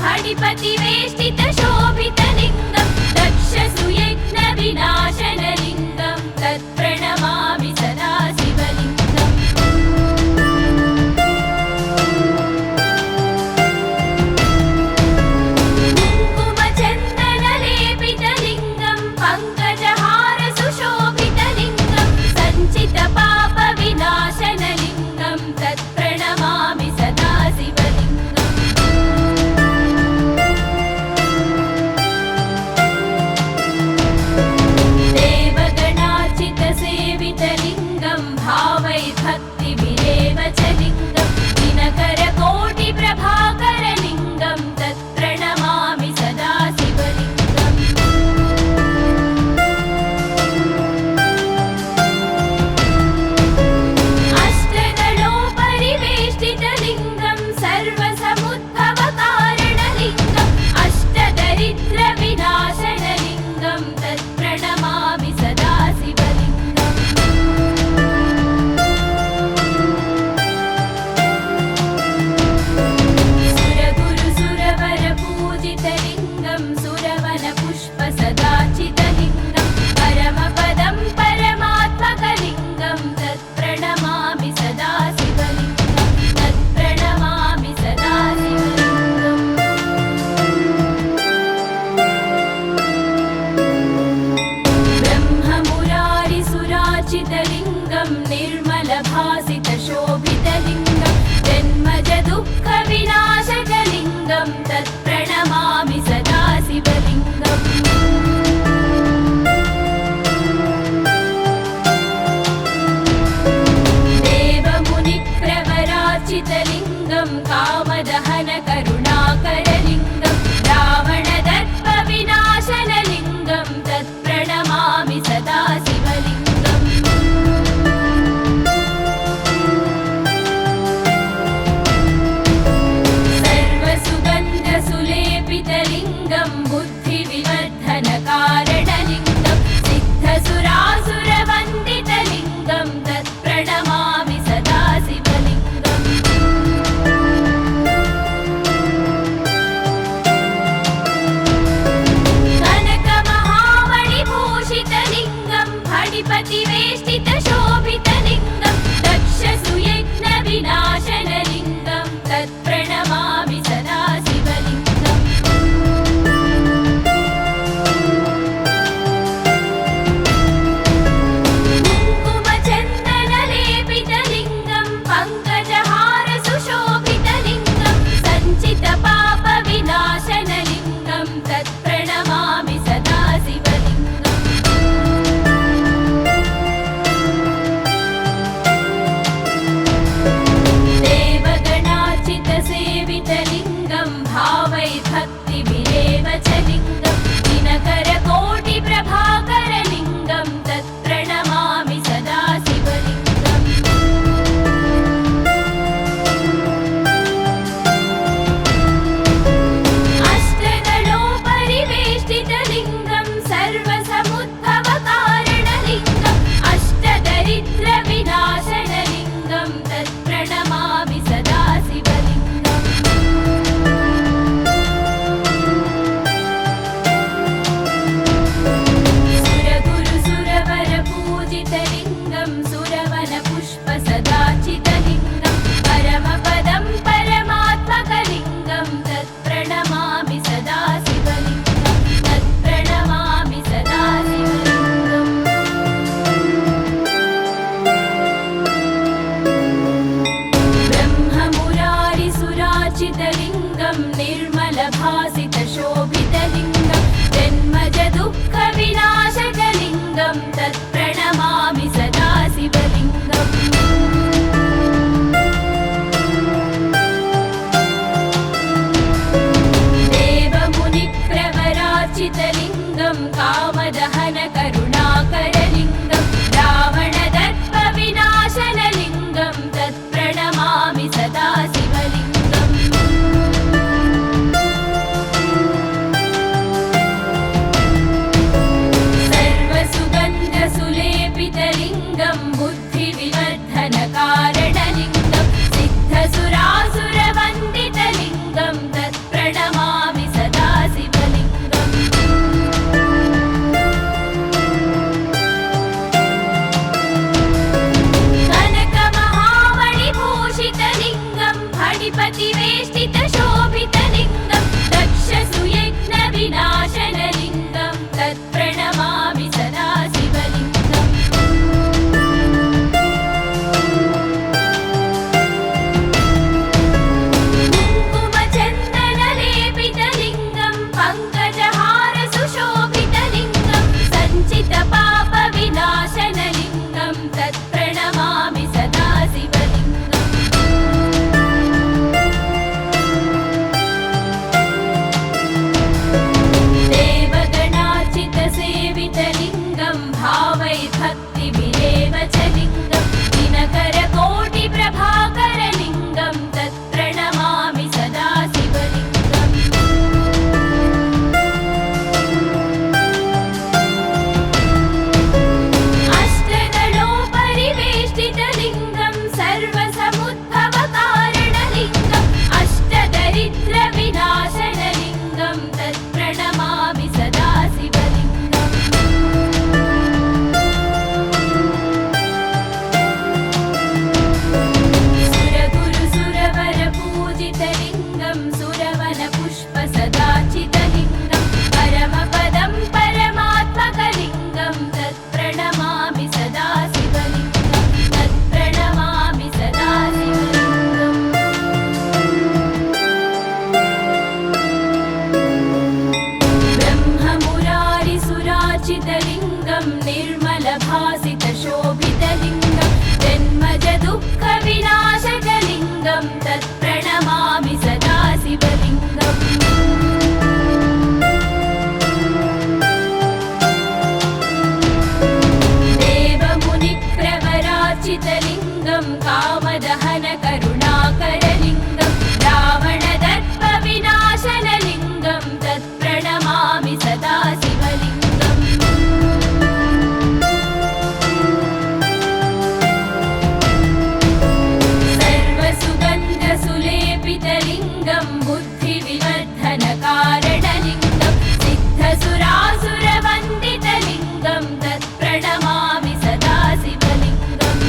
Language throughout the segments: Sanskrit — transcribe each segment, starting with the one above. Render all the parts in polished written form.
फणिपतिवेष्टितशोभितलिङ्गं दक्षसुयज्ञविनाशनलिङ्गं तत्प्रणमामि सदा शिवलिङ्गम् कुङ्कुमचन्दनलेपितलिङ्गं पङ्कजहारसुशोभितलिङ्गं सञ्चितपापविनाशनलिङ्गं तत्प्रणमामि सदा शिवलिङ्गम् देवगणार्चितसेवितलिङ्गं भावै भक्तिभिरेव च लिङ्गं दिनकरकोटिप्रभाकरलिङ्गं तत्प्रणमामि सदा शिवलिङ्गम् अष्टदलोपरिवेष्टितलिङ्गं सर्वसमुद्भवकारणलिङ्गम् अष्टदरिद्रविनाशनलिङ्गं तत्प्रणमामि सदा शिवलिङ्गम् सुरगुरुसुरवरपूजितलिङ्गं सुरवनपुष्पसदाचितलिङ्गं परमपदं परमात्मकलिङ्गं तत्प्रणमामि सदा शिवलिङ्गं तत्प्रणमामि सदा शिवलिङ्गम् ब्रह्ममुरारिसुराचितलिङ्गं निर्मलभासितशोभितलिङ्गं जन्मजदुःखविनाशकलिङ्गं तत्प्रणमामि सदा शिवलिङ्गम् देवमुनिप्रवराचितलिङ्गं कामदहनकरुणाकरलिङ्गं रावणदर्पविनाशनलिङ्गं तत्प्रणमामि सदा शिवलिङ्गम् सर्वसुगन्धसुलेपितलिङ्गं बुद्धिविवर्धनकारणलिङ्गं सिद्धसुरासुरवन्दितलिङ्गं तत्प्रणमामि सदा शिवलिङ्गम् कनकमहामणिभूषितलिङ्गं फणिपतिवेष्टितशोभितलिङ्गं दक्षसुयज्ञविनाशनलिङ्गं तत्प्रणमामि सदा शिवलिङ्गम् कुङ्कुमचन्दनलेपितलिङ्गं पङ्कजहारसुशोभितलिङ्गं सञ्चितपापविनाशनलिङ्गं तत्प्रणमामि सदा शिवलिङ्गम् देवगणार्चितसेवितलिङ्गं भावै भक्तिभिरेव च लिङ्गं दिनकरकोटिप्रभाकरलिङ्गं तत्प्रणमामि सदा शिवलिङ्गम् अष्टदलोपरिवेष्टितलिङ्गं सर्वसमुद्भवकारणलिङ्गम् अष्टदरिद्रविनाशनलिङ्गं तत्प्रणमामि सदा शिवलिङ्गम् सुरगुरुसुरवरपूजितलिङ्गं सुरवनपुष्पसदाचितलिङ्गं परमपदं परमात्मकलिङ्गं तत्प्रणमामि सदा शिवलिङ्गं तत्प्रणमामि सदा शिवलिङ्गम् ब्रह्ममुरारिसुराचितलिङ्गं निर्मलभासितशोभितलिङ्गं जन्मजदुःखविनाशकलिङ्गं तत्प्रणमामि सदा शिवलिङ्गम् देवमुनिप्रवराचितलिङ्गं कामदहनकरुणाकरलिङ्गं रावणदर्पविनाशनलिङ्गं तत्प्रणमामि सदा शिवलिङ्गम् सर्वसुगन्धसुलेपितलिङ्गं बुद्धिविवर्धनकारणलिङ्गं सिद्धसुरासुरवन्दितलिङ्गं तत्प्रणमामि कारणलिङ्गं सिद्धसुरासुरवन्दितलिङ्गं तत्प्रणमामि सदा शिवलिङ्गम्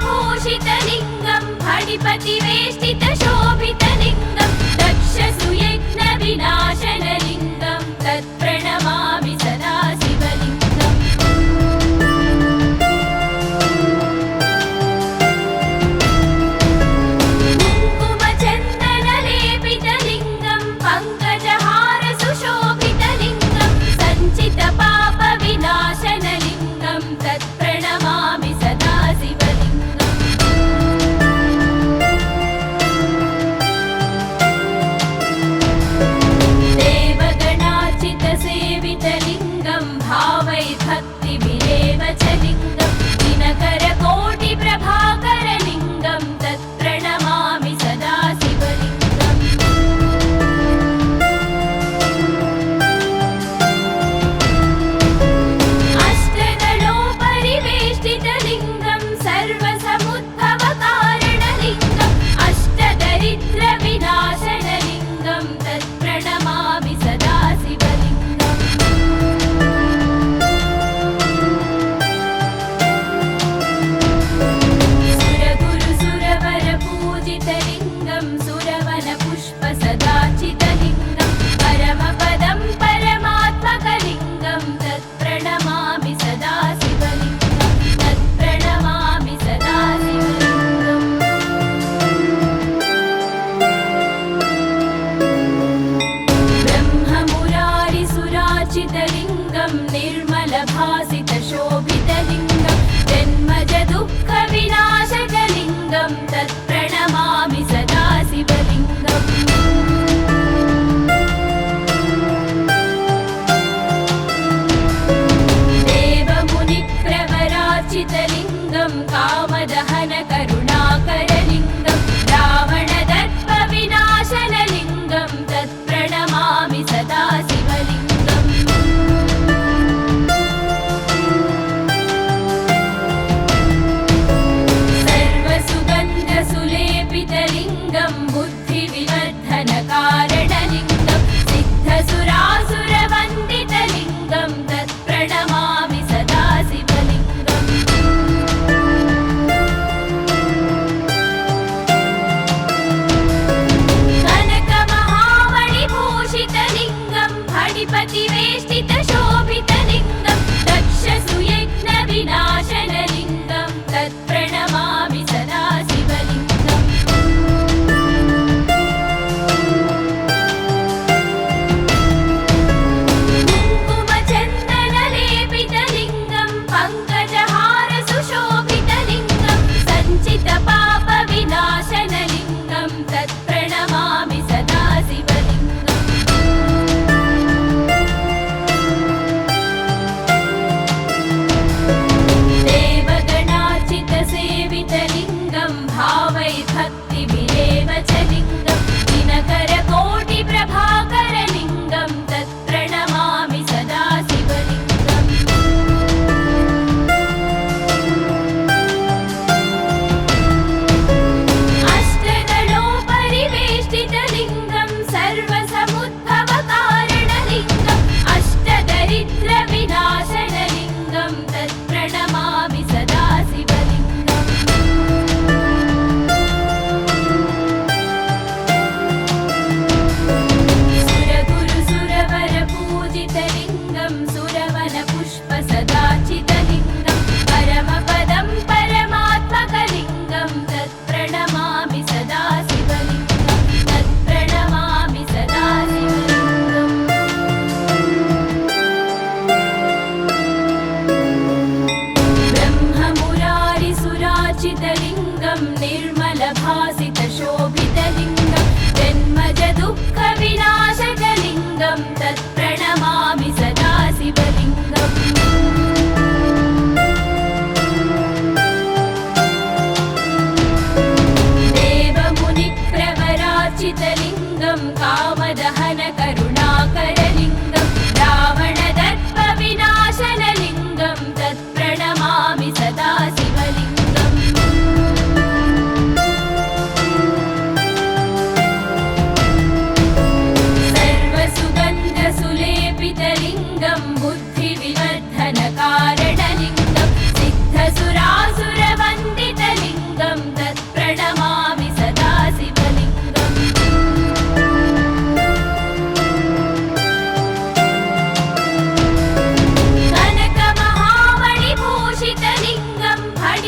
कनकमहामणिभूषितलिङ्गं फणिपतिवेष्टितशोभितलिङ्गं दक्षसुयज्ञविनाशनलिङ्गं तत्प्रणमामि सदा शिवलिङ्गम्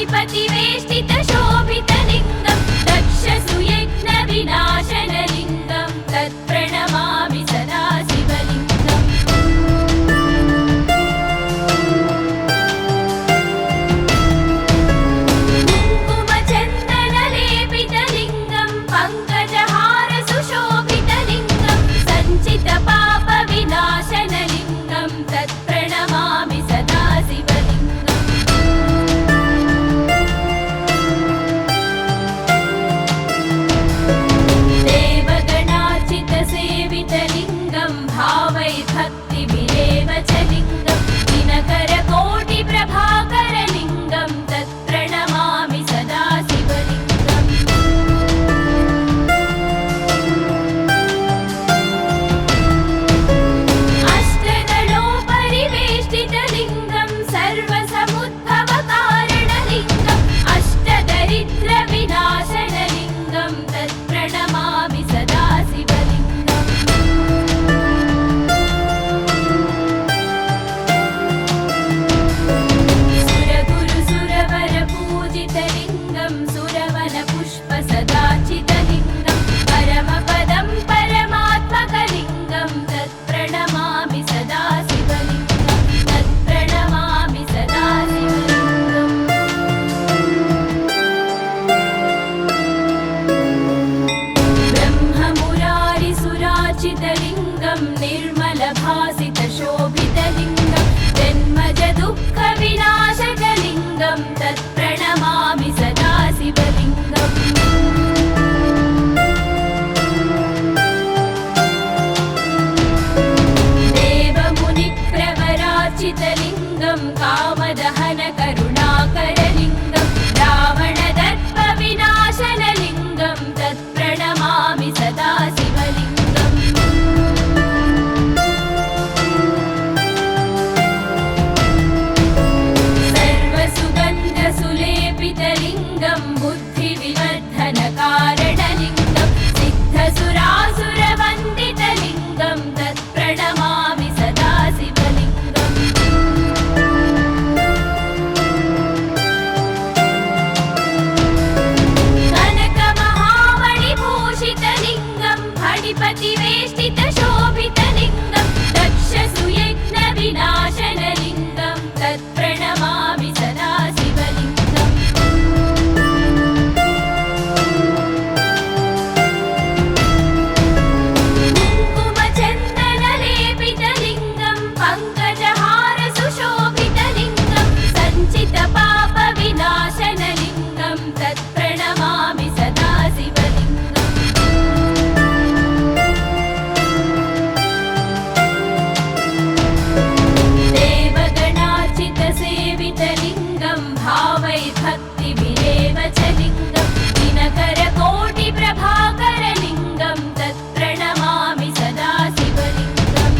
फणिपतिवेष्टितशोभितलिङ्गं दक्षसुयज्ञविनाशनलिङ्गं तत्प्रणमामि सदा शिवलिङ्गम् कुङ्कुमचन्दनलेपितलिङ्गं पङ्कजहारसुशोभितलिङ्गं सञ्चितपापविनाशनलिङ्गं तत्प्रणमामि सदा शिवलिङ्गम् देवगणार्चितसेवितलिङ्गं भावै भक्तिभिरेव च लिङ्गं दिनकरकोटिप्रभाकरलिङ्गं तत्प्रणमामि सदा शिवलिङ्गम् अष्टदलोपरिवेष्टितलिङ्गं सर्वसमुद्भवकारणलिङ्गम् अष्टदरिद्रविनाशनलिङ्गं तत्प्रणमामि सदा शिवलिङ्गम् सुरगुरुसुरवरपूजितलिङ्गं सुरवनपुष्पसदाचितलिङ्गं परमपदं परमात्मकलिङ्गं तत्प्रणमामि सदा शिवलिङ्गं तत्प्रणमामि सदा शिवलिङ्गम् ब्रह्ममुरारिसुराचितलिङ्गं निर्मलभासितशोभितलिङ्गं जन्मजदुःखविनाशकलिङ्गं तत्प्रणमामि सदा शिवलिङ्गम् देवमुनिप्रवराचितलिङ्गं कामदहनकरुणाकरलिङ्गं रावणदर्पविनाशनलिङ्गं तत्प्रणमामि सदा शिवलिङ्गम् सर्वसुगन्धसुलेपितलिङ्गं बुद्धिविवर्धनकारणलिङ्गं सिद्धसुरासुरवन्दितलिङ्गं तत्प्रणमामि सदा शिवलिङ्गम् कनकमहामणिभूषितलिङ्गं फणिपतिवेष्टितशोभितलिङ्गं दक्षसुयज्ञविनाशनलिङ्गं तत्प्रणमामि सदा शिवलिङ्गम् कुङ्कुमचन्दनलेपितलिङ्गं पङ्कजहारसुशोभितलिङ्गं सञ्चितपापविनाशनलिङ्गं तत्प्रणमामि सदा शिवलिङ्गम् देवगणार्चितसेवितलिङ्गं भावै भक्तिभिरेव च लिङ्गं दिनकरकोटिप्रभाकरलिङ्गं तत्प्रणमामि सदा शिवलिङ्गम्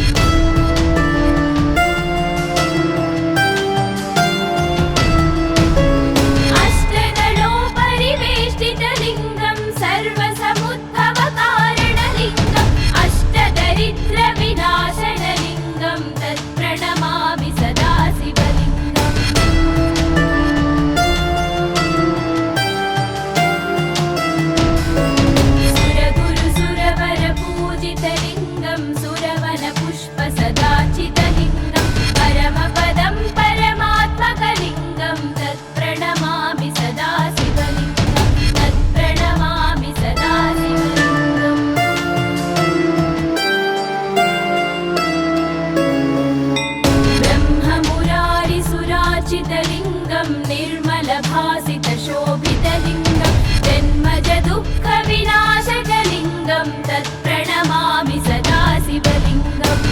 अष्टदलोपरिवेष्टितलिङ्गं सर्वसमुद्भवकारणलिङ्गम् अष्टदरिद्रविनाशनलिङ्गं तत्प्रणमामि सदा शिवलिङ्गम् सुरगुरुसुरवरपूजितलिङ्गं सुरवनपुष्पसदाचितलिङ्गं परमपदं परमात्मकलिङ्गं तत्प्रणमामि सदा शिवलिङ्गं तत्प्रणमामि सदा शिवलिङ्गम् ब्रह्ममुरारिसुराचितलिङ्गं निर्मलभासितशोभितलिङ्गं जन्मजदुःखविनाशकलिङ्गं तत्प्रणमामि सदा शिवलिङ्गम्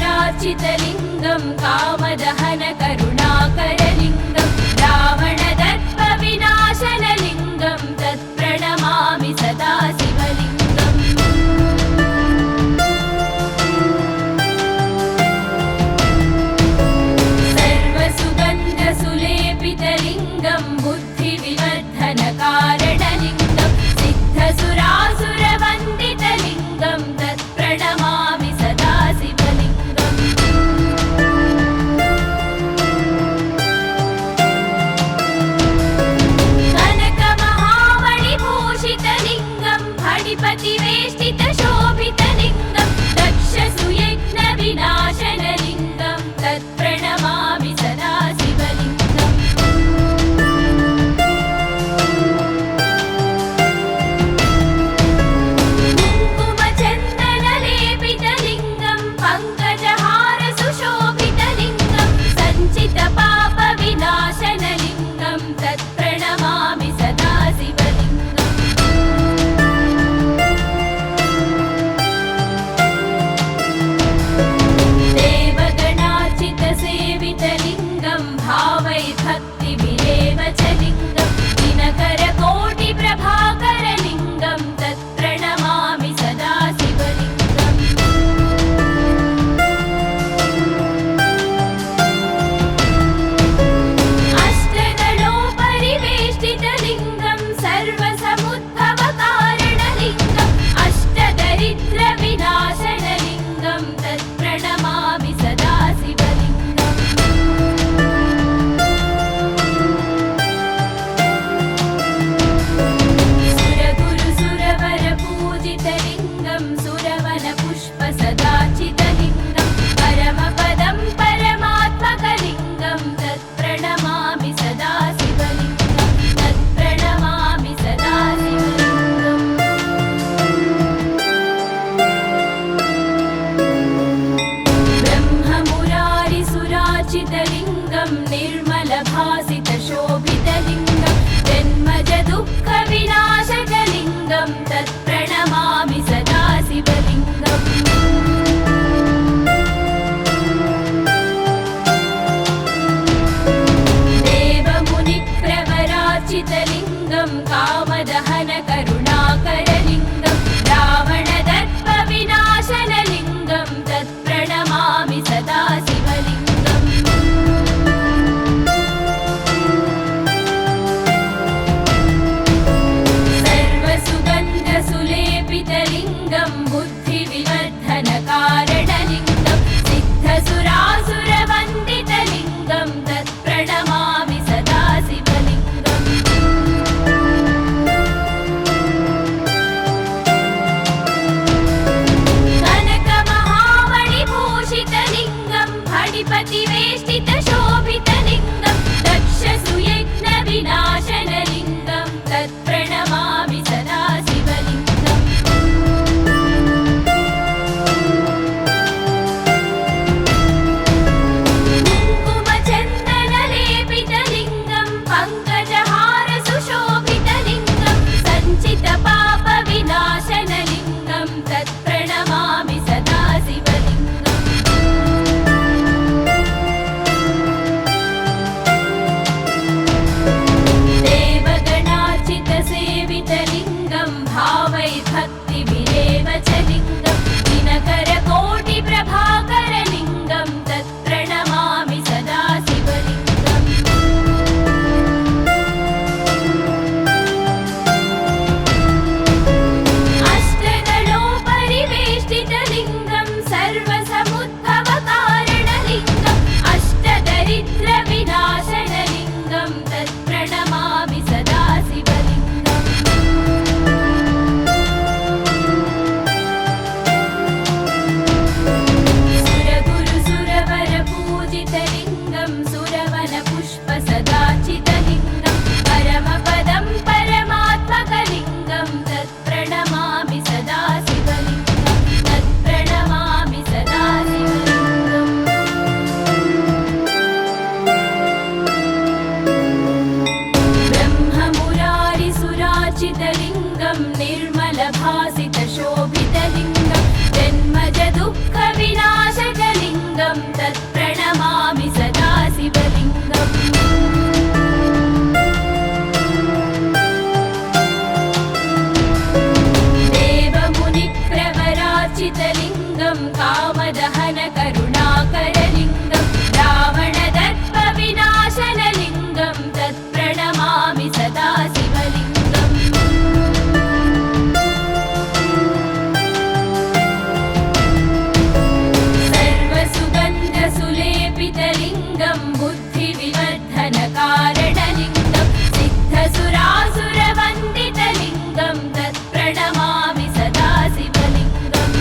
देवमुनिप्रवराचितलिङ्गं कामदहनकरुणाकरलिङ्गं रावणदर्पविनाशनलिङ्गं तत्प्रणमामि सदा शिवलिङ्गम् सर्वसुगन्धसुलेपितलिङ्गं तत्प्रणमामि सदा शिवलिङ्गम् अष्टदलोपरिवेष्टितलिङ्गं सर्वसमुद्भवकारणलिङ्गम् अष्टदरिद्रविनाशनलिङ्गं तत्प्रणमामि सदा शिवलिङ्गम् सुरगुरुसुरवरपूजितलिङ्गं सुरवनपुष्पसदाचितलिङ्गं परमपदं परमात्मकलिङ्गं तत्प्रणमामि सदा शिवलिङ्गं तत्प्रणमामि सदा शिवलिङ्गम् ब्रह्ममुरारिसुरार्चितलिङ्गं निर्मलभासितशोभितलिङ्गं जन्मजदुःखविनाशकलिङ्गं तत्प्रणमामि सदा शिवलिङ्गम् देवमुनिप्रवरार्चितलिङ्गं कामदहनकरुणाकरलिङ्गं रावणदर्पविनाशनलिङ्गं तत्प्रणमामि सदा शिवलिङ्गम् सर्वसुगन्धसुलेपितलिङ्गं बुद्धिविवर्धनकारणलिङ्गं सिद्धसुरासुरवन्दितलिङ्गं तत्प्रणमामि सदा शिवलिङ्गम्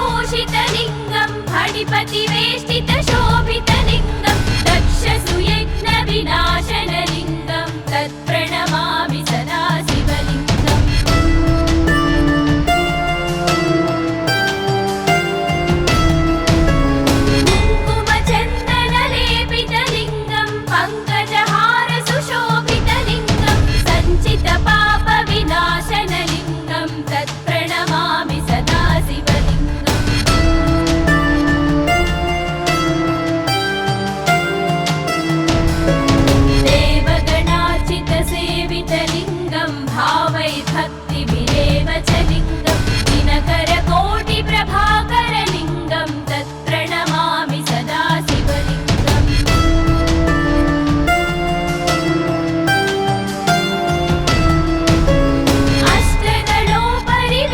कनकमहामणिभूषितलिङ्गं फणिपतिवेष्टितशोभितलिङ्गं दक्षसुयज्ञविनाशनलिङ्गं तत्प्रणमामि सदा शिवलिङ्गम् कुङ्कुमचन्दनलेपितलिङ्गं पङ्कजहारसुशोभितलिङ्गं सञ्चितपापविनाशनलिङ्गं तत्प्रणमामि सदा शिवलिङ्गम् देवगणार्चितसेवितलिङ्गं भावैर्भक्तिभिरेव च लिङ्गं दिनकरकोटिप्रभाकरलिङ्गं तत्प्रणमामि सदा शिवलिङ्गम्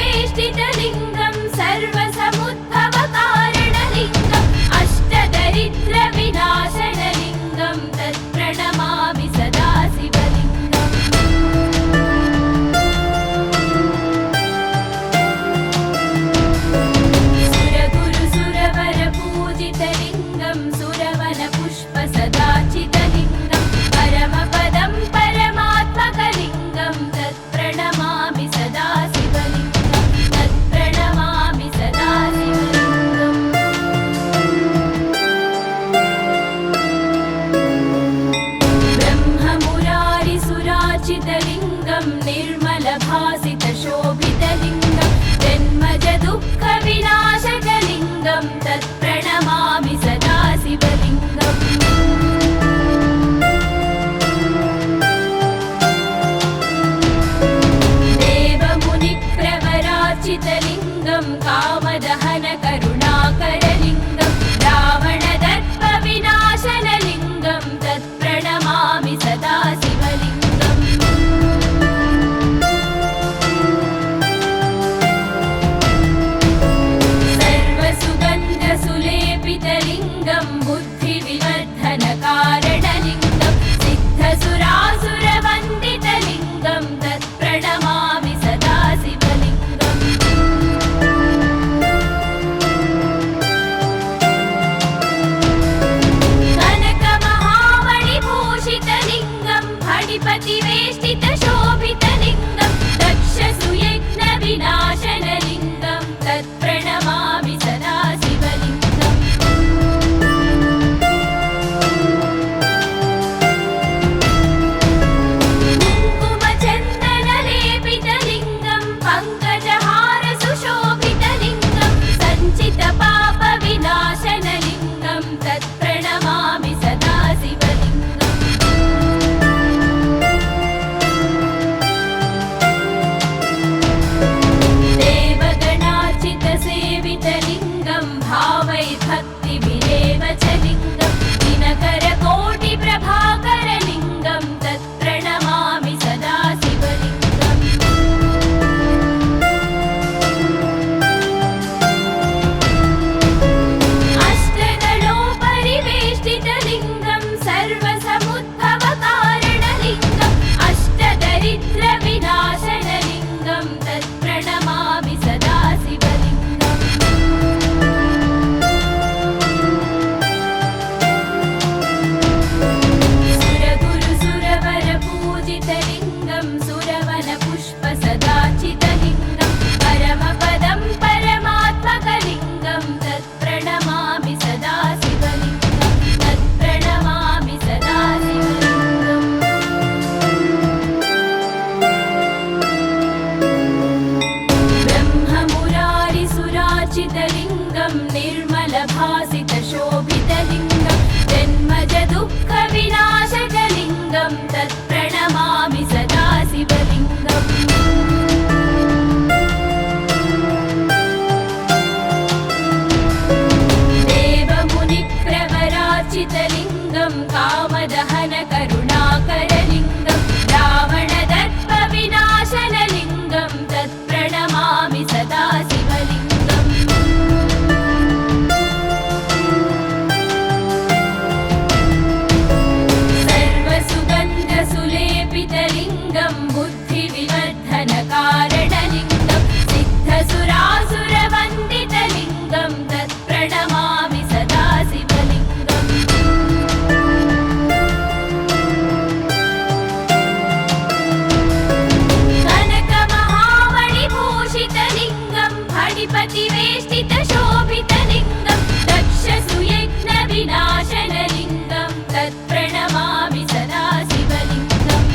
अष्टदलोपरिवेष्टितलिङ्गं सर्वसमुद्भवकारणलिङ्गम् अष्टदरिद्रविनाशनलिङ्गं तत्प्रणमामि सदा शिवलिङ्गम् सुरगुरुसुरवरपूजितलिङ्गं सुरवनपुष्पसदाचितलिङ्गं परमपदं परमात्मकलिङ्गं तत्प्रणमामि सदा शिवलिङ्गं तत्प्रणमामि सदा शिवलिङ्गम् ब्रह्ममुरारिसुरार्चितलिङ्गं निर्मलभासितशोभितलिङ्गं जन्मजदुःखविनाशकलिङ्गं तत्प्रणमामि सदा शिवलिङ्गम् देवमुनिप्रवरार्चितलिङ्गं कामदहनकरुणाकरलिङ्गं रावणदर्पविनाशनलिङ्गं तत्प्रणमामि सदा शिवलिङ्गम् सर्वसुगन्धसुलेपितलिङ्गं बुद्धिविवर्धनकारणलिङ्गं सिद्धसुरासुरवन्दितलिङ्गं तत्प्रणमामि सदा शिवलिङ्गम् कनकमहामणिभूषितलिङ्गं फणिपतिवेष्टितशोभितलिङ्गं दक्षसुयज्ञविनाशनलिङ्गं तत्प्रणमामि सदा शिवलिङ्गम् कुङ्कुमचन्दनलेपितलिङ्गं पङ्कजहारसुशोभितलिङ्गं सञ्चितपापविनाशनलिङ्गं तत्प्रणमामि सदा शिवलिङ्गम् सुरवरदलिङ्गं सुरवनपुष्पसदाचितलिङ्गं परमपदं परमात्मकलिङ्गं तत्प्रणमामि सदा शिवलिङ्गं तत्प्रणमामि सदा शिवलिङ्गम् ब्रह्ममुरारिसुराचितलिङ्गं निर्मलभासितशोभितलिङ्गं जन्मजदुःखविनाशकलिङ्गं तत्प्रणमामि सदा शिवलिङ्गम् देवमुनिप्रवराचितलिङ्गं कामदहनकरुणाकरलिङ्गं रावणदर्पविनाशनलिङ्गं तत्प्रणमामि सदा शिवलिङ्गम् सर्वसुगन्धसुलेपितलिङ्गं बुद्धिविवर्धनकारणलिङ्गं सिद्धसुरासुरवन्दितलिङ्गं तत्प्रणमामि सदा शिवलिङ्गम् कनकमहामणिभूषितलिङ्गं फणिपतिवेष्टितशोभितलिङ्गं दक्षसुयज्ञविनाशनलिङ्गं तत्प्रणमामि सदा शिवलिङ्गम्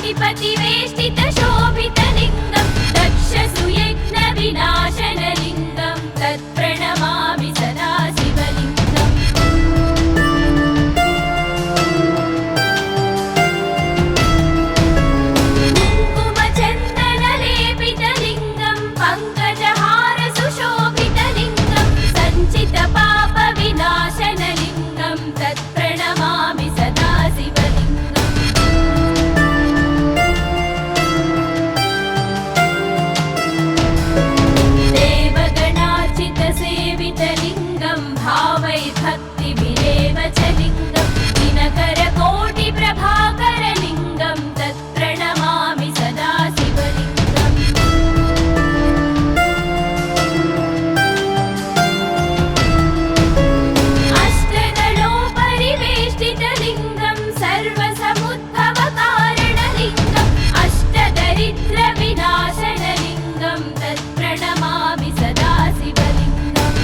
नागपतिवेष्टितशोभितलिङ्गं दक्षसुयज्ञविनाशनलिङ्गं तत्प्रणमामि सदा शिवलिङ्गम् कुङ्कुमचन्दनलेपितलिङ्गं पङ्कजहारसुशोभितलिङ्गं सञ्चितपापविनाशनलिङ्गं तत्प्रणमामि सदा शिवलिङ्गम् देवगणार्चितसेवितलिङ्गं भावैर्भक्तिभिरेव च लिङ्गं दिनकरकोटिप्रभाकरलिङ्गं तत्प्रणमामि सदा शिवलिङ्गम् अष्टदलोपरिवेष्टितलिङ्गं सर्वसमुद्भवकारणलिङ्गम् अष्टदरिद्रविनाशनलिङ्गं तत्प्रणमामि सदा शिवलिङ्गम्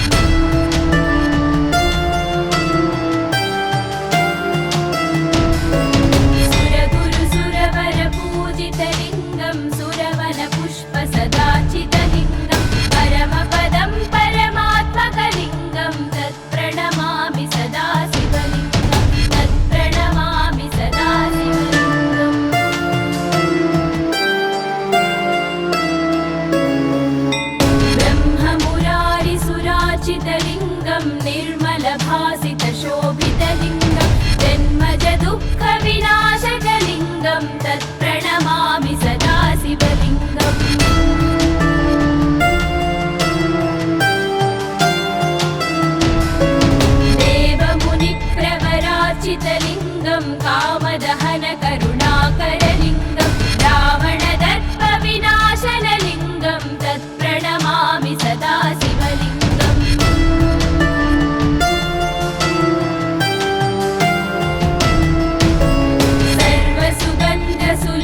सुरगुरुसुरवरपूजितलिङ्गं सुरवनपुष्पसदाचितलिङ्गं परमपदं परमात्मकलिङ्गं तत्प्रणमामि सदा शिवलिङ्गं तत्प्रणमामि सदा शिवलिङ्गम् ब्रह्ममुरारिसुरार्चितलिङ्गं निर्मलभासितशोभितलिङ्गं जन्मजदुःखविनाशकलिङ्गं तत्प्रणमामि सदा शिवलिङ्गम् देवमुनिप्रवरार्चितलिङ्गं कामदहनकरुणाकरलिङ्गं रावणदर्पविनाशनलिङ्गं तत्प्रणमामि सदा शिवलिङ्गम् सर्वसुगन्धसुलभलिङ्गं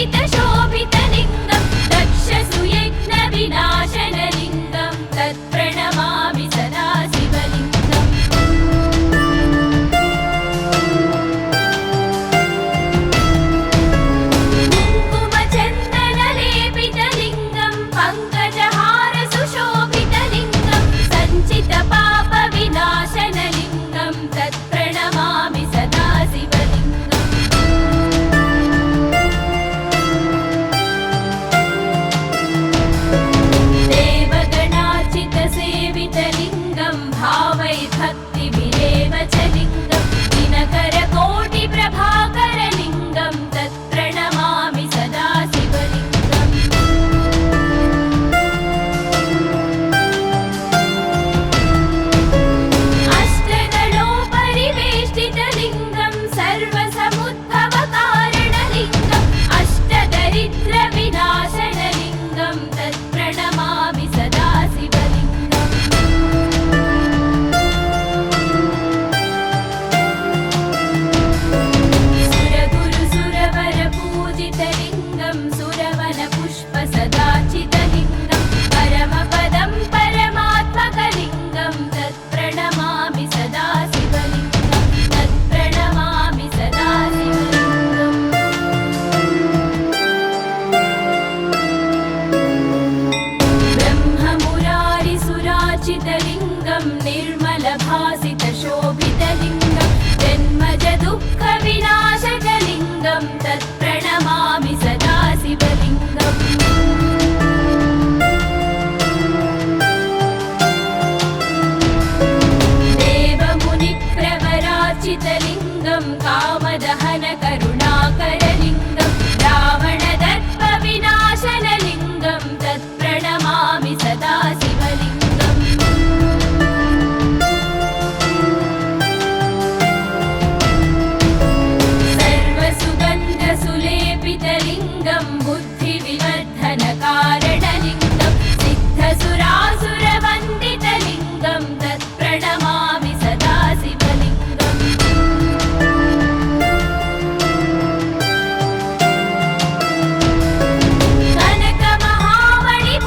वेष्टितशोभितलिङ्गं दक्षसुयज्ञविनाशनलिङ्गं तत्प्रणमामि सदा शिवलिङ्गम् कुङ्कुमचन्दनलेपितलिङ्गं पङ्कजहारसुशोभितलिङ्गं सञ्चितपापविनाशनलिङ्गं तत्प्रणमामि सदा शिवलिङ्गम् देवगणार्चितसेवितलिङ्गं भावै भक्तिभिरेव च लिङ्गं दिनकरकोटिप्रभाकरलिङ्गं तत्प्रणमामि सदा शिवलिङ्गम् अष्टदलोपरिवेष्टितलिङ्गं सर्वसमुद्भवकारणलिङ्गम् अष्टदरिद्रविनाशनलिङ्गं तत्प्रणमामि सदा शिवलिङ्गम् सुरगुरुसुरवरपूजितलिङ्गं सुरवनपुष्पसदाचितलिङ्गं परमपदं परमात्मकलिङ्गं तत्प्रणमामि सदा शिवलिङ्गं तत्प्रणमामि सदा शिवलिङ्गम् ब्रह्ममुरारिसुराचितलिङ्गं निर्मलभासितशोभितलिङ्गं जन्मजदुःखविनाशकलिङ्गं तत्प्रणमामि सदा शिवलिङ्गम् देवमुनिप्रवराचितलिङ्गं कामदहनकरुणाकरलिङ्गं रावणदर्पविनाशनलिङ्गं तत्प्रणमामि सदा शिवलिङ्गम् सर्वसुगन्धसुलेपितलिङ्गं बुद्धिविवर्धनकारणलिङ्गं सिद्धसुरासुरवन्दितलिङ्गं तत्प्रणमामि सदा शिवलिङ्गम्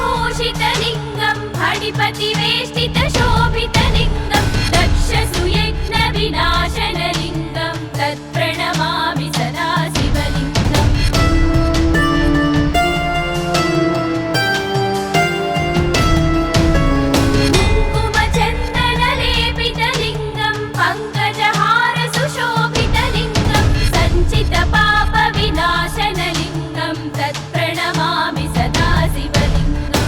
कनकमहामणिभूषितलिङ्गं फणिपतिवेष्टितशोभितलिङ्गं दक्षसुयज्ञविनाशनलिङ्गं तत्प्रणमामि सदा शिवलिङ्गम् कुङ्कुमचन्दनलेपितलिङ्गं पङ्कजहारसुशोभितलिङ्गं सञ्चितपापविनाशनलिङ्गं तत्प्रणमामि सदा शिवलिङ्गम्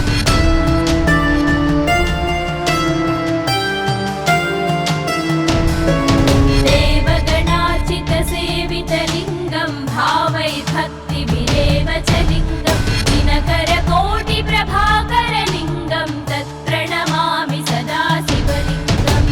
देवगणार्चितसेवितलिङ्गं भावै भक्तिभिरेव च लिङ्गं दिनकरकोटिप्रभाकरलिङ्गं तत्प्रणमामि सदा शिवलिङ्गम्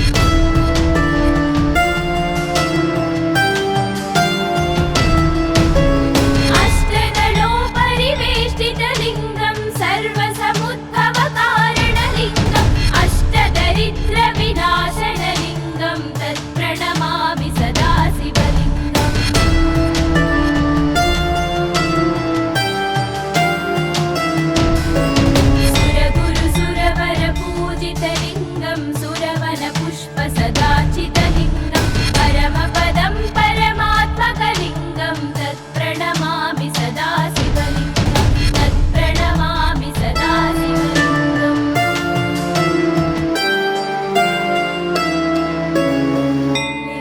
अष्टदलोपरिवेष्टितलिङ्गं सर्वसमुद्भवकारणलिङ्गम् अष्टदरिद्रविनाशनलिङ्गं तत्प्रणमामि सदा शिवलिङ्गम् सुरगुरुसुरवरपूजितलिङ्गं सुरवनपुष्पसदाचितलिङ्गं परमपदं परमात्मकलिङ्गं तत्प्रणमामि सदा शिवलिङ्गं तत्प्रणमामि सदा शिवलिङ्गम्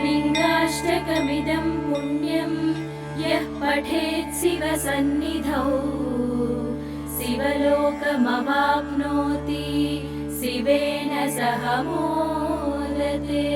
लिङ्गाष्टकमिदं पुण्यं यः पठेत् शिवसन्निधौ शिवलोकमवाप्नोति शिवेन सह मोदते।